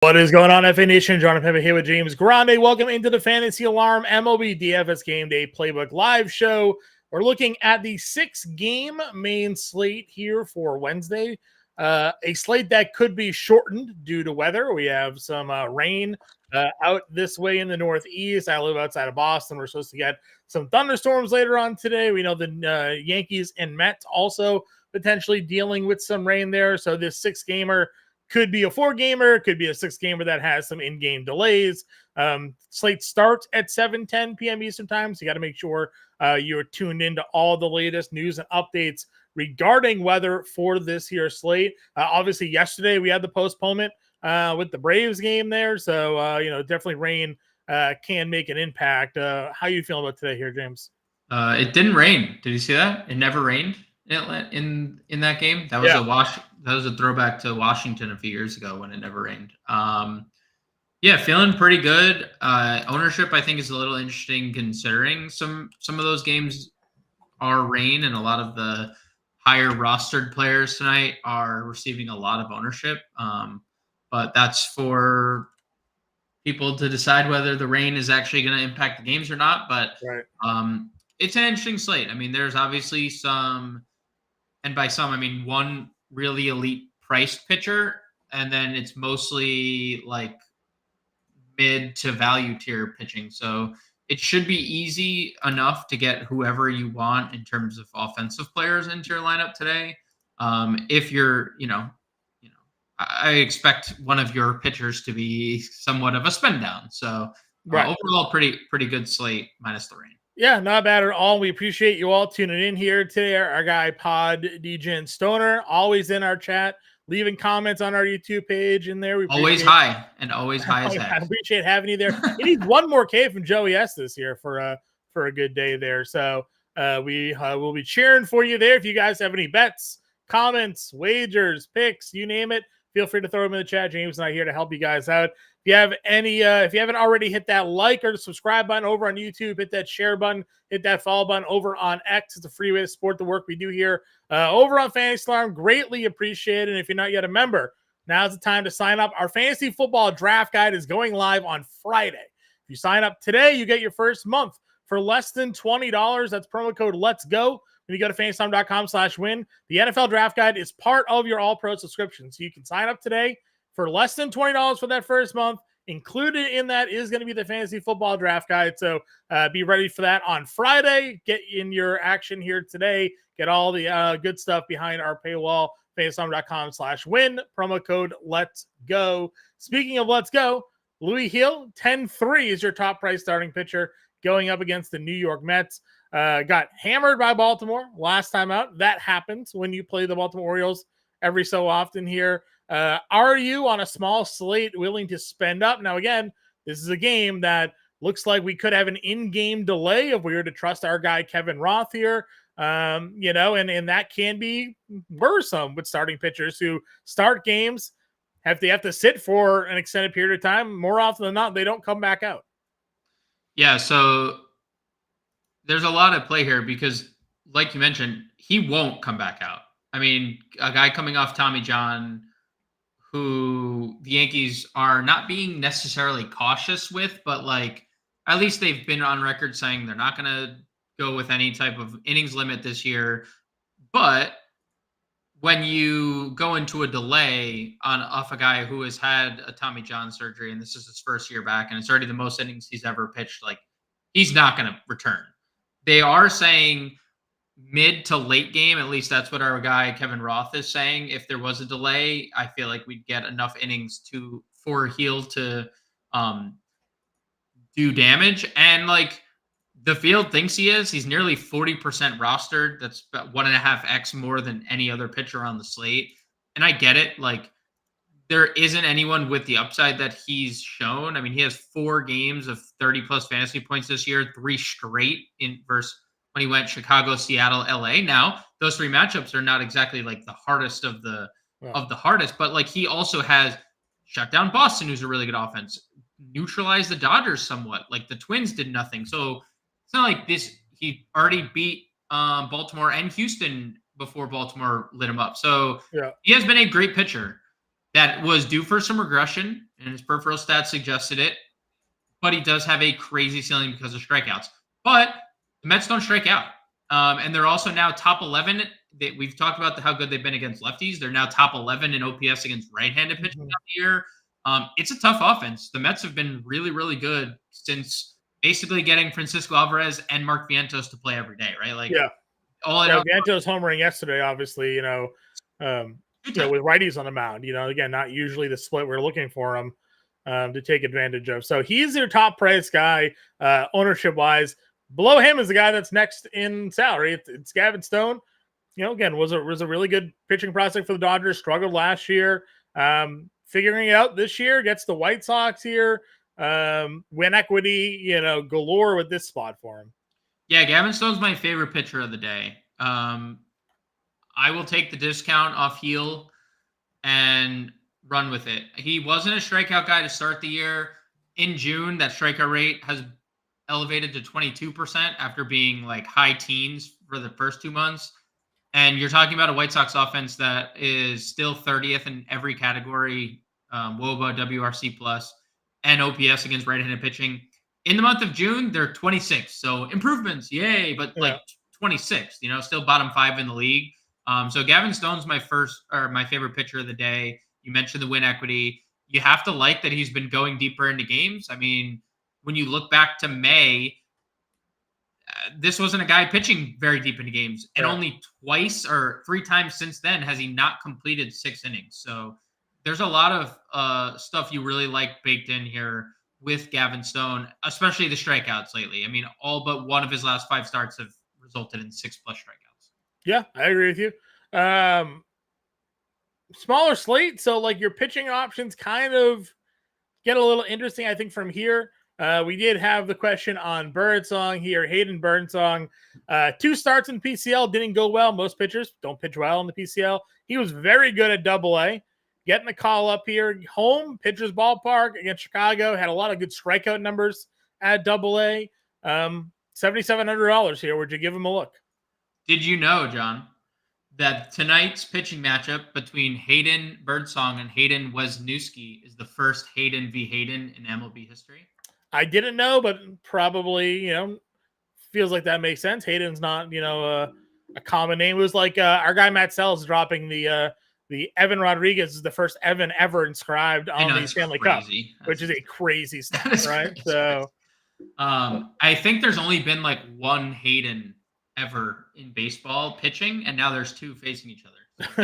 What is going on, FA Nation? John Impemba here with James Grande. Welcome into the Fantasy Alarm MLB DFS Game Day Playbook Live Show. We're looking at the 6-game main slate here for Wednesday. A slate that could be shortened due to weather. We have some rain out this way in the Northeast. I live outside of Boston. We're supposed to get some thunderstorms later on today. We know the Yankees and Mets also potentially dealing with some rain there. So this 6-gamer could be a 4-gamer, could be a 6-gamer that has some in-game delays. Slate starts at 7:10 p.m. Eastern time, so you got to make sure you're tuned into all the latest news and updates regarding weather for this here slate. Obviously, yesterday we had the postponement with the Braves game there, so definitely rain can make an impact. How you feeling about today here, James? It didn't rain. Did you see that? It never rained in that game. That was that was a throwback to Washington a few years ago when it never rained. Yeah, feeling pretty good. Ownership, I think, is a little interesting considering some of those games are rain, and a lot of the higher rostered players tonight are receiving a lot of ownership. But that's for people to decide whether the rain is actually going to impact the games or not. But Right. It's an interesting slate. I mean, there's obviously some, and by some, I mean one really elite priced pitcher, and then it's mostly like mid to value tier pitching. So it should be easy enough to get whoever you want in terms of offensive players into your lineup today. If you're, I expect one of your pitchers to be somewhat of a spend down. So overall, pretty good slate minus the rain. Yeah, not bad at all. We appreciate you all tuning in here today. Our guy Pod DJ and Stoner always in our chat, leaving comments on our YouTube page in there. We always high as heck. I appreciate having you there. He needs one more K from Joey S this year for a good day there. So we will be cheering for you there. If you guys have any bets, comments, wagers, picks, you name it, feel free to throw them in the chat. James and I are here to help you guys out. If you have any, if you haven't already hit that like or subscribe button over on YouTube, hit that share button, hit that follow button over on X. It's a free way to support the work we do here over on Fantasy Alarm. Greatly appreciated. And if you're not yet a member, now's the time to sign up. Our fantasy football draft guide is going live on Friday. If you sign up today, you get your first month for less than $20. That's promo code Let's Go. When you go to fantasy.com/win, the NFL draft guide is part of your all-pro subscription. So you can sign up today for less than $20 for that first month. Included in that is going to be the fantasy football draft guide. So be ready for that on Friday. Get in your action here today. Get all the good stuff behind our paywall. fantasy.com/win. Promo code Let's Go. Speaking of Let's Go, Louis Hill, 10-3 is your top price starting pitcher going up against the New York Mets. Got hammered by Baltimore last time out. That happens when you play the Baltimore Orioles every so often here. Are you on a small slate willing to spend up? Now, again, this is a game that looks like we could have an in-game delay if we were to trust our guy Kevin Roth here. And that can be worrisome with starting pitchers who start games. They have to sit for an extended period of time. More often than not, they don't come back out. Yeah, so there's a lot at play here because, like you mentioned, he won't come back out. I mean, a guy coming off Tommy John who the Yankees are not being necessarily cautious with, but like at least they've been on record saying they're not going to go with any type of innings limit this year. But when you go into a delay off a guy who has had a Tommy John surgery and this is his first year back and it's already the most innings he's ever pitched, like he's not going to return. They are saying mid to late game, at least that's what our guy Kevin Roth is saying. If there was a delay, I feel like we'd get enough innings for Heel to do damage. And like the field thinks he is. He's nearly 40% rostered. That's about 1.5x more than any other pitcher on the slate. And I get it. Like there isn't anyone with the upside that he's shown. I mean, he has 4 games of 30 plus fantasy points this year, 3 straight in versus when he went Chicago, Seattle, LA. Now, those 3 matchups are not exactly like the hardest of the hardest, but like he also has shut down Boston, who's a really good offense, neutralized the Dodgers somewhat. Like the Twins did nothing. So it's not like this. He already beat Baltimore and Houston before Baltimore lit him up. So he has been a great pitcher. that was due for some regression, and his peripheral stats suggested it. But he does have a crazy ceiling because of strikeouts. But the Mets don't strike out. And they're also now top 11. We've talked about how good they've been against lefties. They're now top 11 in OPS against right-handed pitching of the year. It's a tough offense. The Mets have been really, really good since basically getting Francisco Alvarez and Mark Vientos to play every day, right? Like, Vientos homering yesterday, obviously, with righties on the mound, again, not usually the split we're looking for him to take advantage of. So he's their top price guy, ownership wise. Below him is the guy that's next in salary. It's Gavin Stone. Again, was a really good pitching prospect for the Dodgers. Struggled last year. Figuring it out this year, gets the White Sox here. Win equity, galore with this spot for him. Yeah, Gavin Stone's my favorite pitcher of the day. I will take the discount off heel and run with it. He wasn't a strikeout guy to start the year. In June, that strikeout rate has elevated to 22% after being like high teens for the first 2 months. And you're talking about a White Sox offense that is still 30th in every category, WOBA, WRC plus, and OPS against right-handed pitching. In the month of June, they're 26th. So improvements, yay, but like 26th, still bottom 5 in the league. So Gavin Stone's my favorite pitcher of the day. You mentioned the win equity. You have to like that he's been going deeper into games. I mean, when you look back to May, this wasn't a guy pitching very deep into games. And only twice or 3 times since then has he not completed 6 innings. So there's a lot of stuff you really like baked in here with Gavin Stone, especially the strikeouts lately. I mean, all but one of his last 5 starts have resulted in 6+ strikeouts. Yeah, I agree with you. Smaller slate, so like your pitching options kind of get a little interesting, I think, from here. We did have the question on Birdsong here. Hayden Birdsong, 2 starts in PCL, didn't go well. Most pitchers don't pitch well in the PCL. He was very good at AA. Getting the call up here. Home, pitcher's ballpark against Chicago. Had a lot of good strikeout numbers at AA. $7,700 here. Would you give him a look? Did you know, John, that tonight's pitching matchup between Hayden Birdsong and Hayden Wesniewski is the first Hayden v. Hayden in MLB history? I didn't know, but probably, feels like that makes sense. Hayden's not, a common name. It was like our guy Matt Sells dropping the Evan Rodriguez is the first Evan ever inscribed on the Stanley Cup, which is a crazy stat, right? Crazy. So, I think there's only been like 1 Hayden ever in baseball pitching, and now there's 2 facing each other. So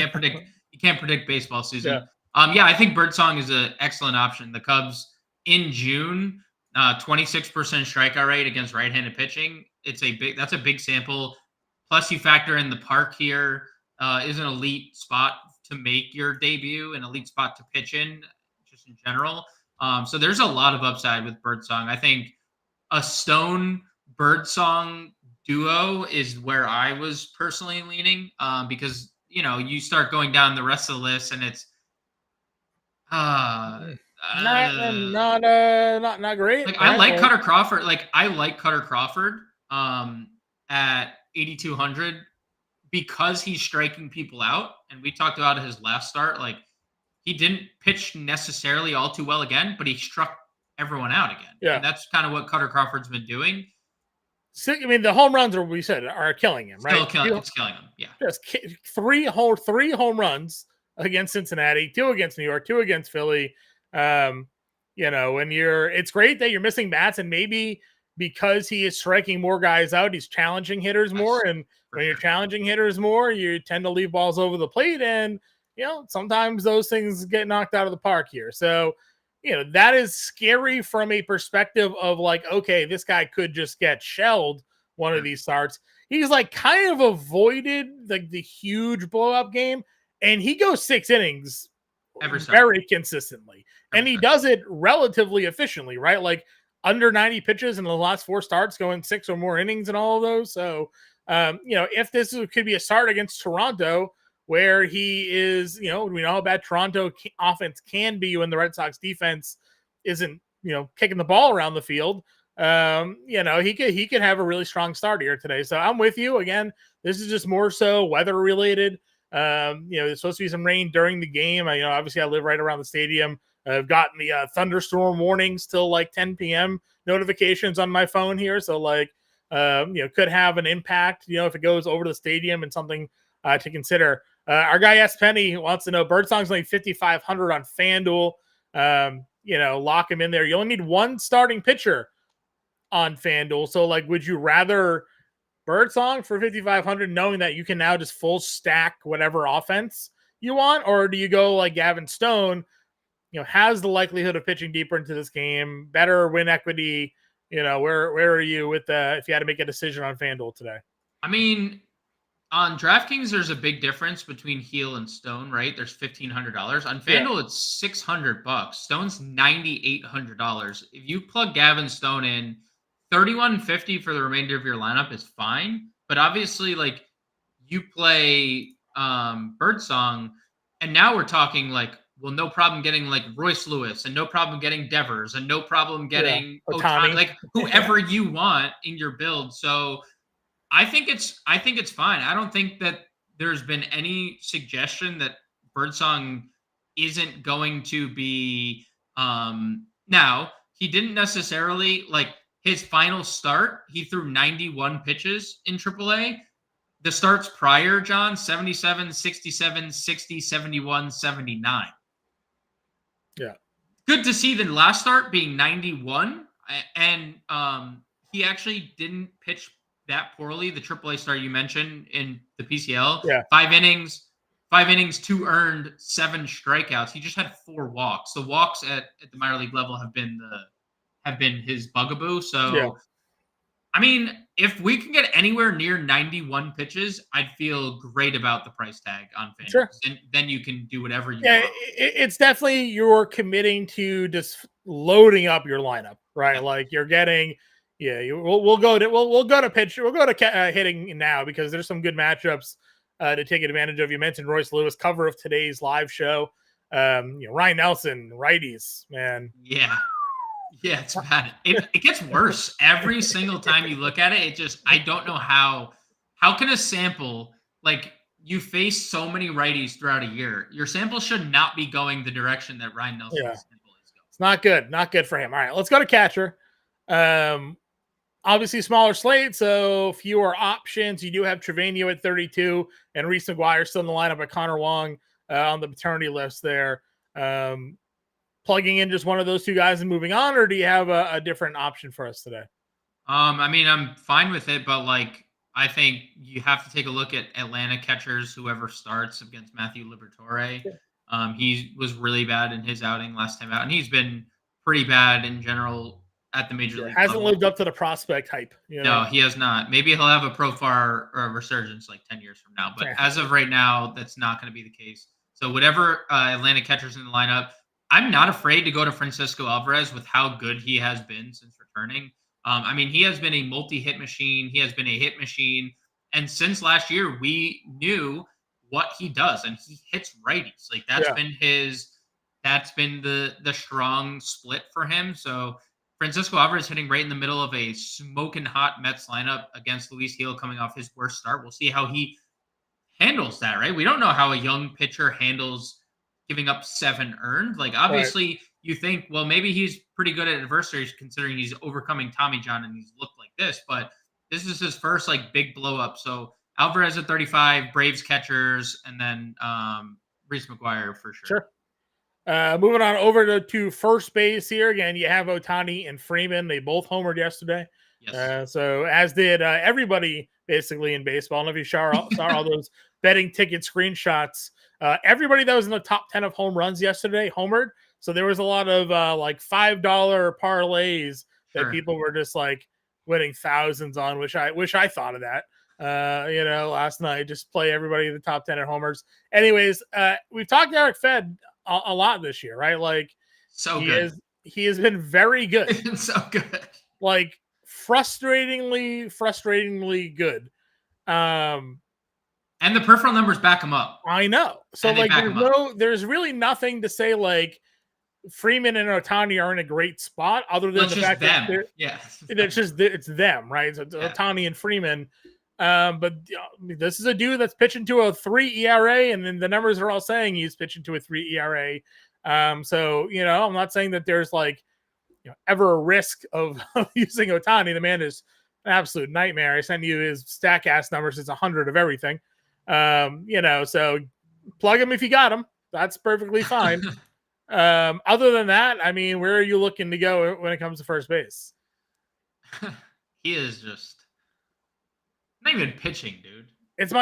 you can't predict baseball season. Yeah. I think Birdsong is an excellent option. The Cubs in June, 26% strikeout rate against right-handed pitching. That's a big sample. Plus, you factor in the park here is an elite spot to make your debut, an elite spot to pitch in, just in general. So there's a lot of upside with Birdsong. I think a Stone Birdsong duo is where I was personally leaning because you start going down the rest of the list and it's not great. Like I like Cutter Crawford. I like Cutter Crawford at 8,200 because he's striking people out. And we talked about his last start. Like he didn't pitch necessarily all too well again, but he struck everyone out again. Yeah, and that's kind of what Cutter Crawford's been doing. I mean, the home runs are killing him, right? It's killing him. Yeah, just 3 home runs against Cincinnati, 2 against New York, 2 against Philly. When it's great that you're missing bats, and maybe because he is striking more guys out, he's challenging hitters more. And when you're challenging hitters more, you tend to leave balls over the plate, and sometimes those things get knocked out of the park here. So. That is scary from a perspective of like, okay, this guy could just get shelled one of these starts. He's like kind of avoided like the huge blow up game, and he goes 6 innings very consistently. And he does it relatively efficiently, right? Like under 90 pitches in the last 4 starts, going 6 or more innings and all of those. So, if this could be a start against Toronto, where he is, we know how bad Toronto offense can be when the Red Sox defense isn't, kicking the ball around the field. He could have a really strong start here today. So I'm with you. Again, this is just more so weather related. There's supposed to be some rain during the game. Obviously I live right around the stadium. I've gotten the thunderstorm warnings till like 10 p.m. notifications on my phone here. So could have an impact, if it goes over to the stadium, and something to consider. Our guy S. Penny wants to know, Birdsong's only 5,500 on FanDuel. Lock him in there. You only need one starting pitcher on FanDuel. So would you rather Birdsong for 5,500, knowing that you can now just full stack whatever offense you want? Or do you go like Gavin Stone, has the likelihood of pitching deeper into this game, better win equity? Where are you with if you had to make a decision on FanDuel today? I mean, on DraftKings, there's a big difference between Heel and Stone, right? There's $1,500. On FanDuel, it's $600. Stone's $9,800. If you plug Gavin Stone in, $3,150 for the remainder of your lineup is fine. But obviously, you play Birdsong, and now we're talking no problem getting Royce Lewis, and no problem getting Devers, and no problem getting Ohtani, whoever you want in your build. So I think it's fine. I don't think that there's been any suggestion that Birdsong isn't going to be. Now, he didn't necessarily his final start. He threw 91 pitches in AAA. The starts prior, John, 77, 67, 60, 71, 79. Yeah. Good to see the last start being 91. And he actually didn't pitch that poorly. The AAA start you mentioned in the PCL. Yeah. 5 innings, 2 earned, 7 strikeouts. He just had 4 walks. The walks at the minor league level have been his bugaboo. So, I mean, if we can get anywhere near 91 pitches, I'd feel great about the price tag on FanDuel. Sure. And then you can do whatever you want. It's definitely, you're committing to just loading up your lineup, right? You're getting, we'll go to pitch. We'll go to hitting now, because there's some good matchups to take advantage of. You mentioned Royce Lewis, cover of today's live show. Ryan Nelson, righties, man. Yeah, it's bad. It gets worse every single time you look at it. I don't know how can a sample, you face so many righties throughout a year. Your sample should not be going the direction that Ryan Nelson's sample is going. It's not good. Not good for him. All right, let's go to catcher. Obviously smaller slate, so fewer options. You do have Trevino at 32 and Reese McGuire still in the lineup, at Connor Wong on the paternity list there. Plugging in just one of those two guys and moving on, or do you have a different option for us today? I mean, I'm fine with it, but I think you have to take a look at Atlanta catchers, whoever starts against Matthew Liberatore. He was really bad in his outing last time out, and he's been pretty bad in general at the major league hasn't level. lived up to the prospect hype. No, he has not. Maybe he'll have a Profar or a resurgence 10 years from now, but as of right now, that's not going to be the case. So whatever Atlanta catchers in the lineup, I'm not afraid to go to Francisco Alvarez with how good he has been since returning. I mean, he has been a multi-hit machine. He has been a hit machine. And since last year, we knew what he does, and he hits righties. That's been the strong split for him. So Francisco Alvarez hitting right in the middle of a smoking hot Mets lineup against Luis Gil coming off his worst start. We'll see how he handles that, right? We don't know how a young pitcher handles giving up 7 earned. Obviously, you think, well, maybe he's pretty good at adversaries considering he's overcoming Tommy John and he's looked like this, but this is his first big blow up. So Alvarez at 35, Braves catchers, and then Reese McGuire for sure. Moving on over to first base here. Again, you have Ohtani and Freeman. They both homered yesterday. Yes. So as did everybody basically in baseball. I don't know if you saw all those betting ticket screenshots. Everybody that was in the top 10 of home runs yesterday homered. So there was a lot of $5 parlays that people were just winning thousands on, which I thought of that. Last night, just play everybody in the top 10 at homers. Anyways, we've talked to Eric Fed a lot this year, right? He has been very good. So good. Frustratingly good. And the peripheral numbers back him up. I know. So there's really nothing to say Freeman and Ohtani are in a great spot other than the fact that it's them, right? So Ohtani and Freeman, But this is a dude that's pitching to a 3 ERA, and then the numbers are all saying he's pitching to a 3 ERA. So I'm not saying that there's like ever a risk of using Ohtani. The man is an absolute nightmare. I send you his stack ass numbers. It's 100 of everything. So plug him if you got him. That's perfectly fine. Other than that, I mean, where are you looking to go when it comes to first base? He is just not even pitching, dude. It's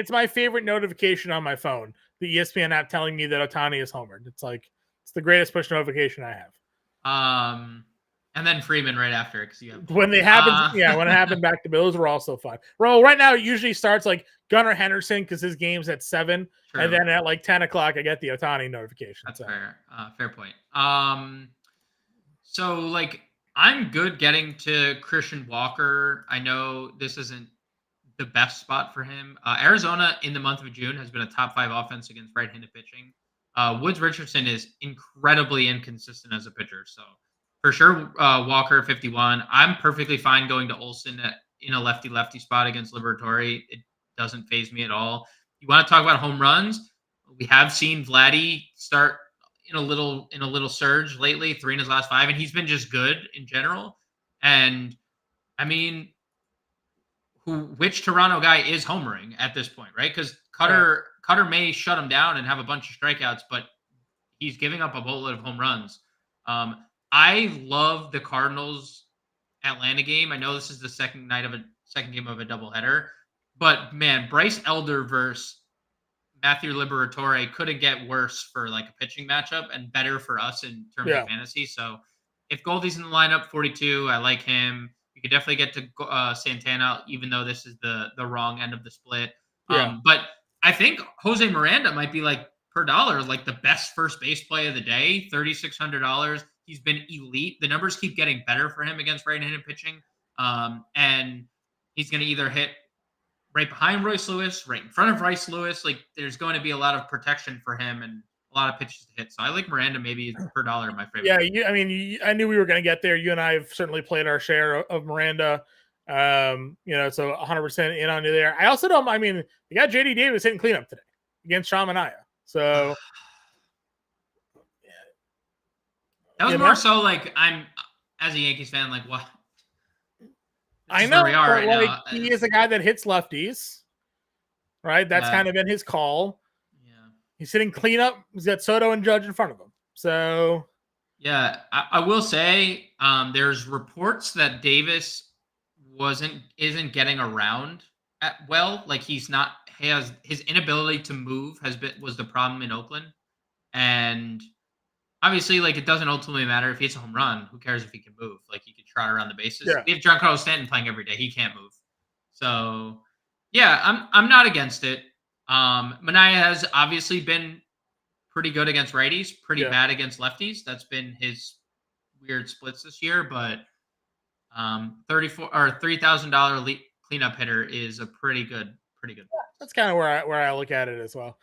my favorite notification on my phone. The ESPN app telling me that Ohtani is homered. It's the greatest push notification I have. And then Freeman right after it because you have when it happened back to Bills were also fun. Well, right now it usually starts like Gunnar Henderson because his game's at 7, True. And then at like 10 o'clock I get the Ohtani notification. That's fair. Fair point. So like I'm good getting to Christian Walker. I know this isn't the best spot for him. Arizona in the month of June has been a top 5 offense against right-handed pitching. Woods Richardson is incredibly inconsistent as a pitcher. So for sure, Walker 51. I'm perfectly fine going to Olsen in a lefty-lefty spot against Liberatore. It doesn't faze me at all. You want to talk about home runs? We have seen Vladdy start in a little surge lately, 3 in his last 5, and he's been just good in general. And I mean, which Toronto guy is homering at this point, right? Because Cutter may shut him down and have a bunch of strikeouts, but he's giving up a boatload of home runs. I love the Cardinals Atlanta game. I know this is the second game of a doubleheader, but man, Bryce Elder versus Matthew Liberatore couldn't get worse for like a pitching matchup and better for us in terms of fantasy. So if Goldie's in the lineup, 42, I like him. You could definitely get to Santana, even though this is the wrong end of the split. But I think Jose Miranda might be like per dollar, like the best first base play of the day, $3,600. He's been elite. The numbers keep getting better for him against right-handed pitching. And he's going to either hit right behind Royce Lewis, right in front of Royce Lewis. Like there's going to be a lot of protection for him and a lot of pitches to hit. So I like Miranda maybe per dollar in my favorite. Yeah, I knew we were going to get there. You and I have certainly played our share of Miranda. So 100% in on you there. I also don't. I mean, we got JD Davis hitting cleanup today against Sean Manaea. So that was more so like I'm as a Yankees fan, like what? I know, but like he is a guy that hits lefties, right? That's kind of been his call. Yeah, he's sitting cleanup. He's got Soto and Judge in front of him. So, yeah, I will say there's reports that Davis isn't getting around well. Like his inability to move was the problem in Oakland, and obviously, like it doesn't ultimately matter if he hits a home run. Who cares if he can move? Like he can trot around the bases. Yeah. We have Giancarlo Stanton playing every day. He can't move. So yeah, I'm not against it. Manaea has obviously been pretty good against righties, pretty bad against lefties. That's been his weird splits this year. But $34 or $3,000 cleanup hitter is a pretty good. Yeah, that's kind of where I look at it as well.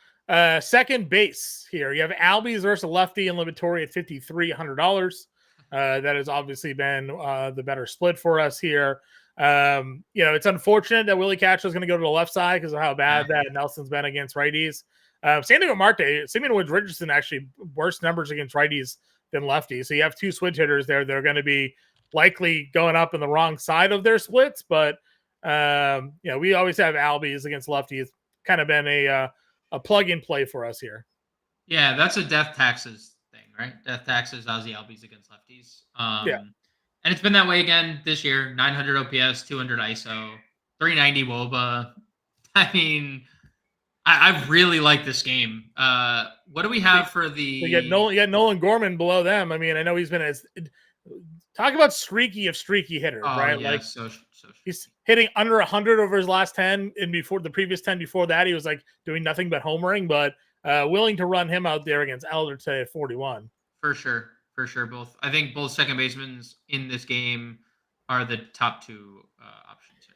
Second base here. You have Albies versus lefty and Liberatore at $5,300. That has obviously been the better split for us here. It's unfortunate that Willie Catcher is going to go to the left side because of how bad that Nelson's been against righties. Sandiego Marte, Simeon Woods Richardson actually worse numbers against righties than lefties. So you have 2 switch hitters there. They're going to be likely going up in the wrong side of their splits, but we always have Albies against lefties. Kind of been a plug-in play for us here. Yeah, that's a death taxes thing, right? Death taxes, Ozzy Albies against lefties. And it's been that way again this year. 900 OPS, 200 ISO, 390 WOBA. I mean, I really like this game. What do we have for the? You get Nolan Gorman below them. I mean, I know he's been as talk about streaky hitters, right? Yeah, like so he's hitting under 100 over his last 10, and before the previous 10 before that, he was like doing nothing but homering. But willing to run him out there against Elder today at 41. For sure. I think both second basemen in this game are the top 2 options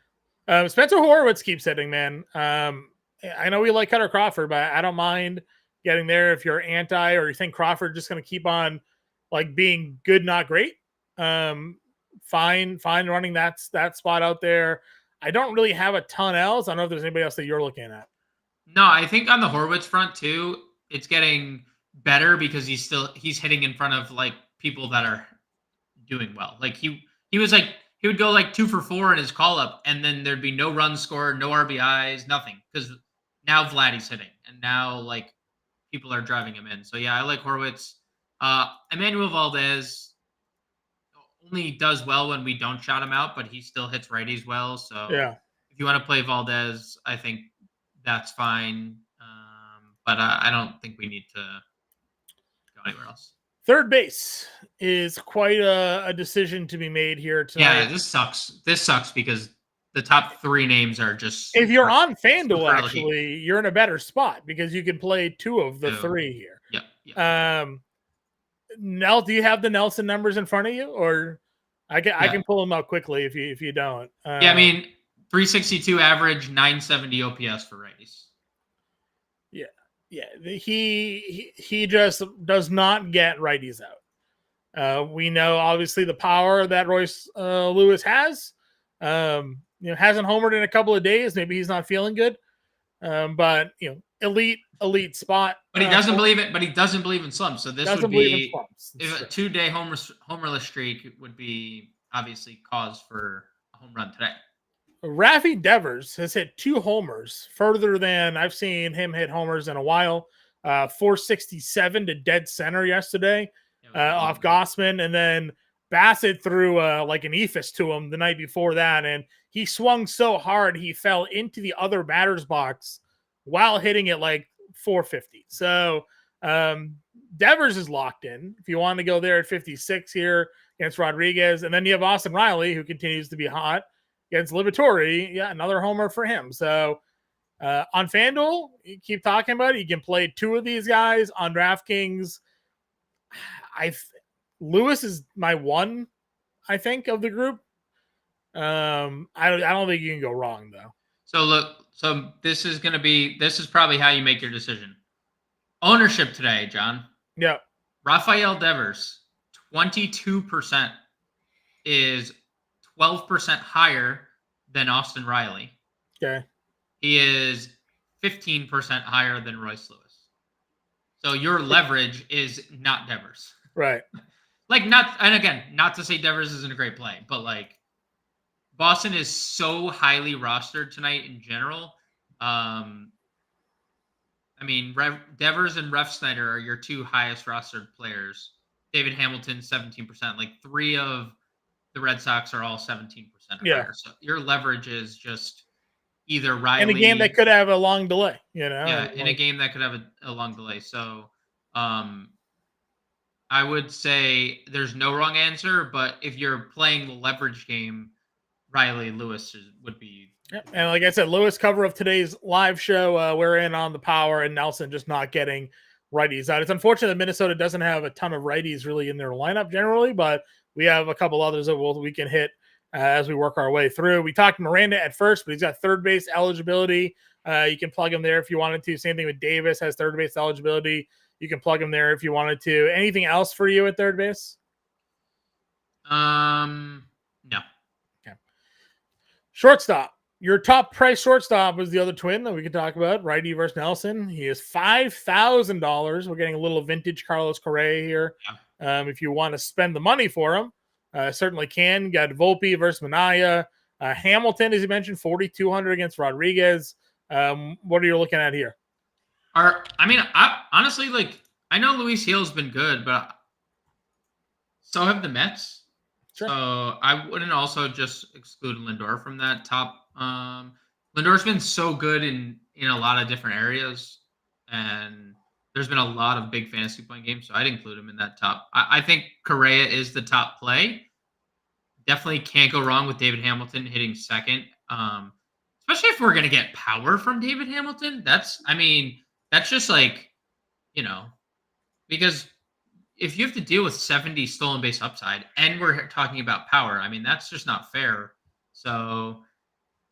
here. Spencer Horwitz keeps hitting, man. I know we like Cutter Crawford, but I don't mind getting there if you're anti or you think Crawford just going to keep on like being good, not great. Fine running that spot out there. I don't really have a ton else. I don't know if there's anybody else that you're looking at. No, I think on the Horwitz front too, it's getting better because he's hitting in front of like people that are doing well. Like he was like he would go like 2 for 4 in his call up, and then there'd be no runs scored, no RBIs, nothing. Because now Vladdy's hitting, and now like people are driving him in. So yeah, I like Horwitz. Emmanuel Valdez only does well when we don't shout him out, but he still hits righties well. So Yeah. if you want to play Valdez, I think that's fine. But I don't think we need to go anywhere else. Third base is quite a decision to be made here tonight. Yeah, this sucks. This sucks because the top 3 names are just. If you're on FanDuel, actually, you're in a better spot because you can play 2 of the 3 here. Yep. Nell, do you have the Nelson numbers in front of you, or I can pull them out quickly if you don't? Yeah, I mean 362 average, 970 OPS for righties. Yeah, he just does not get righties out. We know obviously the power that Royce Lewis has. Hasn't homered in a couple of days. Maybe he's not feeling good. But elite spot. But he doesn't believe it. But he doesn't believe in slumps. So this would be if a 2-day homerless streak would be obviously cause for a home run today. Rafi Devers has hit 2 homers further than I've seen him hit homers in a while. 467 to dead center yesterday off Gossman. And then Bassett threw like an ephus to him the night before that. And he swung so hard, he fell into the other batter's box while hitting it like 450. So Devers is locked in. If you want to go there at 56 here against Rodriguez. And then you have Austin Riley, who continues to be hot against Liberatore. Yeah, another homer for him. So on FanDuel, you keep talking about it. You can play 2 of these guys on DraftKings. Lewis is my 1, I think, of the group. I don't think you can go wrong though. So look, this is probably how you make your decision. Ownership today, John. Yeah. Rafael Devers, 22% is 12% higher than Austin Riley. Okay. He is 15% higher than Royce Lewis. So your leverage is not Devers. Right. Not to say Devers isn't a great play, but like Boston is so highly rostered tonight in general. Devers and Ref Snyder are your 2 highest rostered players. David Hamilton, 17%. Like 3 of the Red Sox are all 17% or higher. So your leverage is just either Riley. In a game that could have a long delay, Yeah, in a game that could have a long delay. So I would say there's no wrong answer, but if you're playing the leverage game, Riley Lewis would be. Yep. And like I said, Lewis cover of today's live show, we're in on the power, and Nelson just not getting righties out. It's unfortunate that Minnesota doesn't have a ton of righties really in their lineup generally, but we have a couple others that we can hit as we work our way through. We talked Miranda at first, but he's got third base eligibility. You can plug him there if you wanted to. Same thing with Davis, has third base eligibility. You can plug him there if you wanted to. Anything else for you at third base? No. Okay. Shortstop. Your top price shortstop was the other twin that we could talk about, righty versus Nelson. He is $5,000. We're getting a little vintage Carlos Correa here. Yeah. If you want to spend the money for him, certainly can. Got Volpe versus Minaya. Hamilton, as you mentioned, 4,200 against Rodriguez. What are you looking at here? I honestly, I know Luis Gil's been good, but so have the Mets. Sure. So I wouldn't also just exclude Lindor from that top. Lindor's been so good in a lot of different areas, and there's been a lot of big fantasy point games, so I'd include him in that top. I think Correa is the top play. Definitely can't go wrong with David Hamilton hitting second. Especially if we're going to get power from David Hamilton. That's just because if you have to deal with 70 stolen base upside and we're talking about power, that's just not fair. So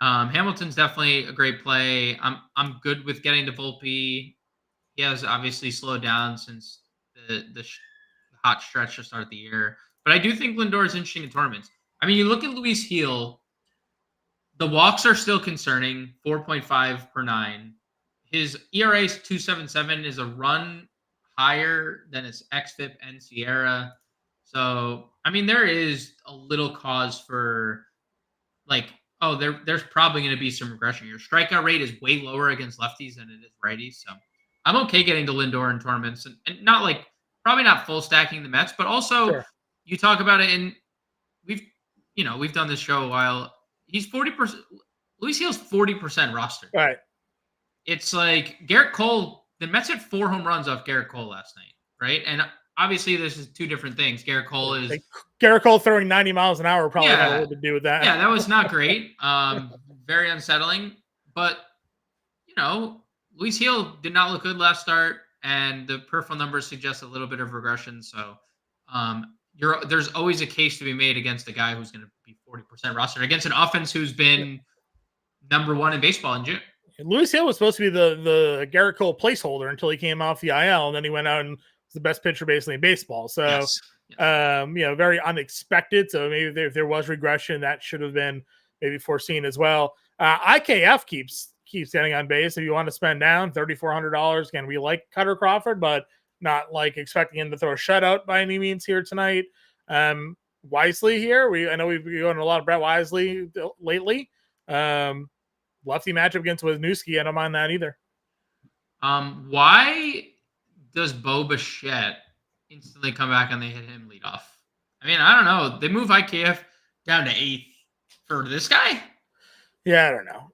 Hamilton's definitely a great play. I'm good with getting to Volpe. He has obviously slowed down since the hot stretch to start the year. But I do think Lindor is interesting in tournaments. You look at Luis Gil, The walks are still concerning, 4.5 per 9. His ERA is 2.77, is a run higher than his xFIP and Sierra. So, I mean, there is a little cause for like, oh, there's probably going to be some regression. Your strikeout rate is way lower against lefties than it is righties. So I'm okay getting to Lindor in tournaments and not like probably not full stacking the Mets, but also Sure. you talk about it and we've done this show a while. He's 40%. Luis Gil's 40% rostered. Right. It's like Garrett Cole. The Mets had 4 home runs off Garrett Cole last night, right? And obviously, this is 2 different things. Garrett Cole is Garrett Cole throwing 90 miles an hour probably had a little to do with that. Yeah, that was not great. Very unsettling. But Luis Gil did not look good last start, and the peripheral numbers suggest a little bit of regression. So, there's always a case to be made against a guy who's going to be 40% rostered against an offense who's been number 1 in baseball in June. Luis Gil was supposed to be the Garrett Cole placeholder until he came off the IL, and then he went out and was the best pitcher basically in baseball. So, Yes. Very unexpected. So maybe if there was regression, that should have been maybe foreseen as well. IKF keeps getting on base. If you want to spend down $3,400, again, we like Cutter Crawford, but not like expecting him to throw a shutout by any means here tonight. Wisely here. I know we've been going a lot of Brett Wisely lately. Lefty matchup against Wisniewski. I don't mind that either. Why does Bo Bichette instantly come back and they hit him lead off? I mean, I don't know. They move IKF down to 8th for this guy. Yeah, I don't know.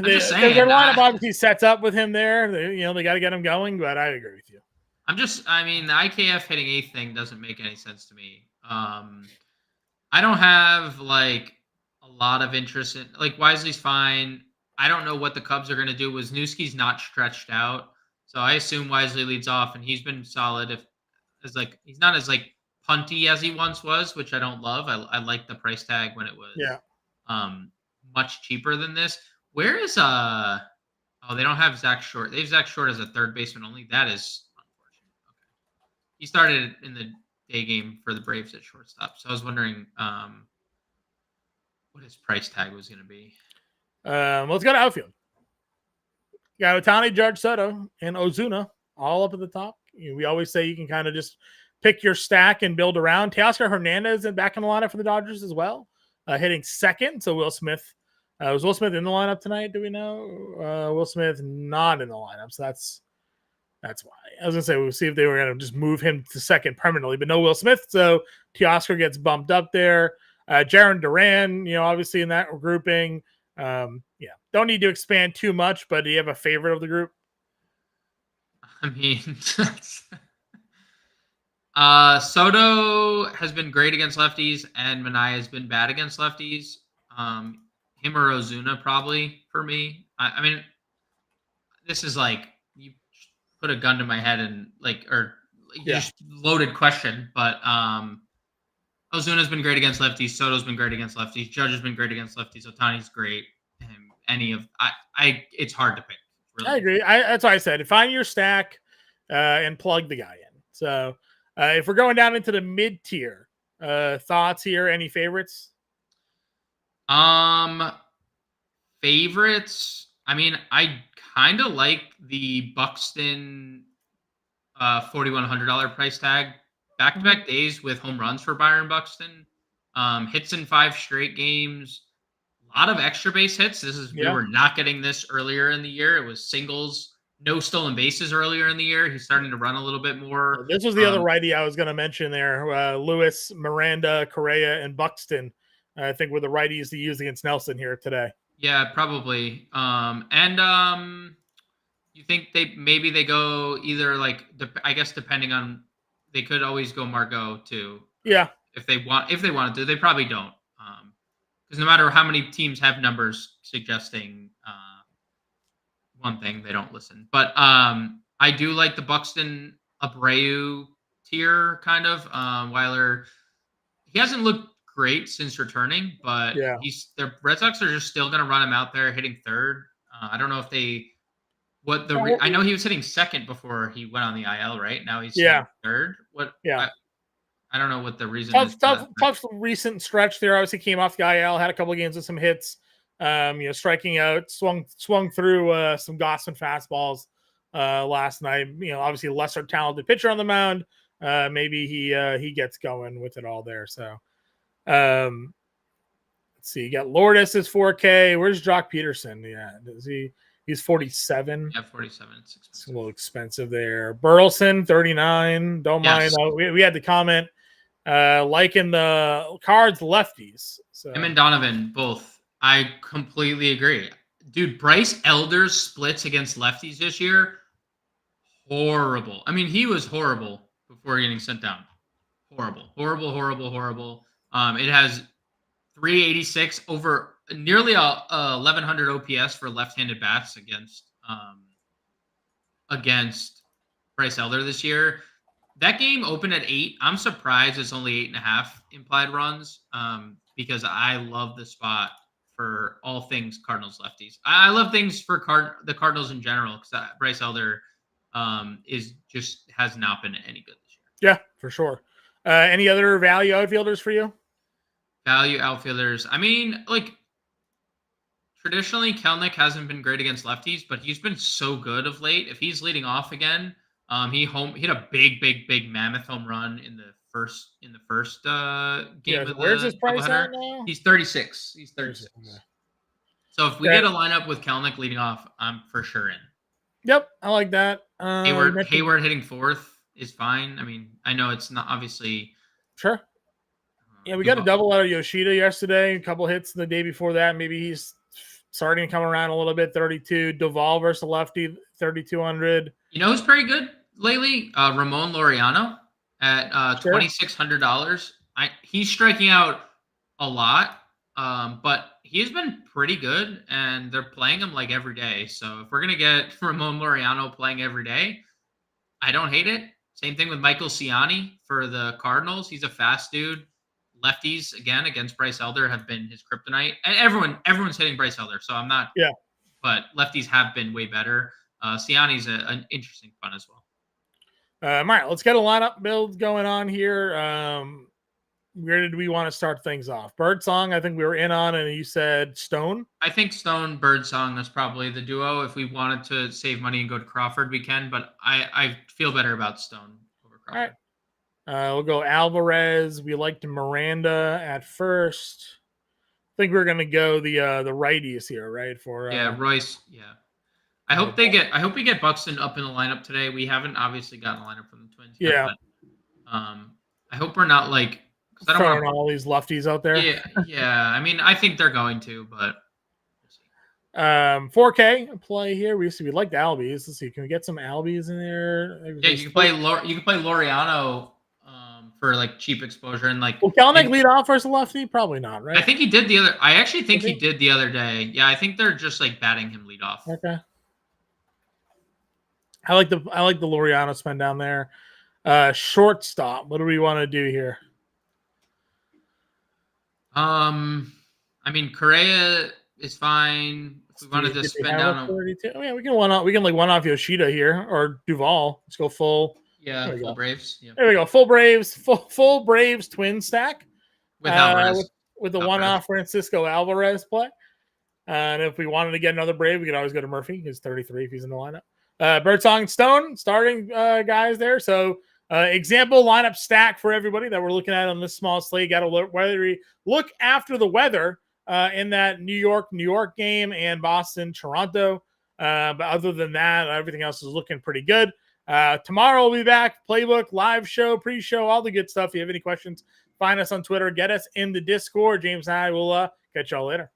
Just saying, their lineup obviously sets up with him there. They got to get him going, but I agree with you. The IKF hitting 8th thing doesn't make any sense to me. I don't have like a lot of interest in like Wisely's fine. I don't know what the Cubs are going to do. Wisniewski's not stretched out, so I assume Wisely leads off, and he's been solid. He's not as like punty as he once was, which I don't love. I like the price tag when it was much cheaper than this. Where is oh, they don't have Zach Short. They have Zach Short as a third baseman only. That is unfortunate. Okay, he started in the day game for the Braves at shortstop, so I was wondering what his price tag was going to be. Let's go to outfield. You got Ohtani, Judge, Soto, and Ozuna all up at the top. We always say you can kind of just pick your stack and build around. Teoscar Hernandez is back in the lineup for the Dodgers as well, hitting second. So Will Smith. Was Will Smith in the lineup tonight? Do we know? Will Smith not in the lineup. So that's why. I was going to say, we'll see if they were going to just move him to second permanently, but no Will Smith. So Teoscar gets bumped up there. Jarren Duran, obviously in that grouping. Don't need to expand too much, but do you have a favorite of the group? I mean, Soto has been great against lefties, and Minaya has been bad against lefties. Him or Ozuna probably for me. I mean, this is like you put a gun to my head and just loaded question, but Ozuna's been great against lefties. Soto's been great against lefties. Judge has been great against lefties. Ohtani's great. It's hard to pick. Really. I agree. That's why I said find your stack and plug the guy in. So if we're going down into the mid tier, thoughts here? Any favorites? Favorites. I mean, I kind of like the Buxton $4,100 price tag. Back-to-back days with home runs for Byron Buxton. Hits in 5 straight games. A lot of extra base hits. We were not getting this earlier in the year. It was singles, no stolen bases earlier in the year. He's starting to run a little bit more. This was the other righty I was going to mention there. Lewis, Miranda, Correa, and Buxton, I think, were the righties to use against Nelson here today. Yeah, probably. You think they go either I guess depending on, they could always go Margot too. Yeah. If they want to, they probably don't. Because no matter how many teams have numbers suggesting one thing, they don't listen. But I do like the Buxton Abreu tier kind of. Weiler, he hasn't looked great since returning, but the Red Sox are just still going to run him out there hitting third. I don't know if I know he was hitting second before he went on the IL, right? Now he's hitting third. I don't know what the reason is. Tough recent stretch there. Obviously came off the IL, had a couple of games with some hits. Striking out, swung through some Gossman fastballs last night. Obviously lesser talented pitcher on the mound. Maybe he gets going with it all there. So let's see. You got Lourdes is 4K. Where's Jock Peterson? Yeah, he's 47. Yeah, 47. It's a little expensive there. Burleson 39. Don't mind. We had the comment liking the Cards lefties. So him and Donovan both. I completely agree. Dude, Bryce Elder's splits against lefties this year, horrible. I mean, he was horrible before getting sent down. Horrible. It has 386 over nearly 1100 OPS for left-handed bats against Bryce Elder this year. That game opened at 8. I'm surprised it's only 8.5 implied runs because I love the spot for all things Cardinals lefties. I love things for the Cardinals in general because Bryce Elder has not been any good this year. Yeah, for sure. Any other value outfielders for you? Value outfielders. I mean, traditionally, Kelenic hasn't been great against lefties, but he's been so good of late. If he's leading off again, he hit a big mammoth home run in the first game of the where's his price at now? He's 36. He's 36. Okay. So if we get a lineup with Kelenic leading off, I'm for sure in. Yep, I like that. Hayward hitting 4th is fine. I mean, I know it's not obviously sure. Yeah, we got a double out of Yoshida yesterday. A couple hits the day before that. Maybe he's starting to come around a little bit. 32. Duvall versus lefty, 3,200. You know who's pretty good lately? Ramon Laureano at $2,600. He's striking out a lot, but he's been pretty good, and they're playing him every day. So if we're gonna get Ramon Laureano playing every day, I don't hate it. Same thing with Michael Ciani for the Cardinals. He's a fast dude. Lefties again against Bryce Elder have been his kryptonite. And everyone's hitting Bryce Elder, so I'm not. Yeah. But lefties have been way better. Ciani's an interesting fun as well. All right, let's get a lineup build going on here. Where did we want to start things off? Birdsong, I think we were in on, and you said Stone. I think Stone, Birdsong is probably the duo. If we wanted to save money and go to Crawford, we can. But I feel better about Stone over Crawford. All right. We'll go Alvarez. We liked Miranda at first. I think we're gonna go the righties here, right? For Royce. Yeah. I hope we get Buxton up in the lineup today. We haven't obviously gotten a lineup from the Twins yet. Yeah. But, I hope we're not because I don't want all these lefties out there. Yeah. I mean, I think they're going to, but we'll see. 4K play here. We like the Albies. Let's see. Can we get some Albies in there? Yeah, you can play Laureano for cheap exposure and Will Kelenic lead off versus lefty? Probably not, right? I think he did I actually think he did the other day. Yeah, I think they're just batting him lead off. Okay. I like the Laureano spin down there. Shortstop. What do we want to do here? I mean, Correa is fine. If we wanted to spin down 32. Oh, yeah, we can one off Yoshida here or Duvall. Let's go full. Yeah, full Braves. Yeah. There we go. Full Braves. Full Braves twin stack with Alvarez. With the one-off Francisco Alvarez play. And if we wanted to get another Brave, we could always go to Murphy. He's 33 if he's in the lineup. Birdsong, Stone starting guys there. So example lineup stack for everybody that we're looking at on this small slate. Got to look after the weather in that New York game and Boston, Toronto. But other than that, everything else is looking pretty good. Tomorrow we'll be back. Playbook, live show, pre-show, all the good stuff. If you have any questions, find us on Twitter. Get us in the Discord. James and I will catch y'all later.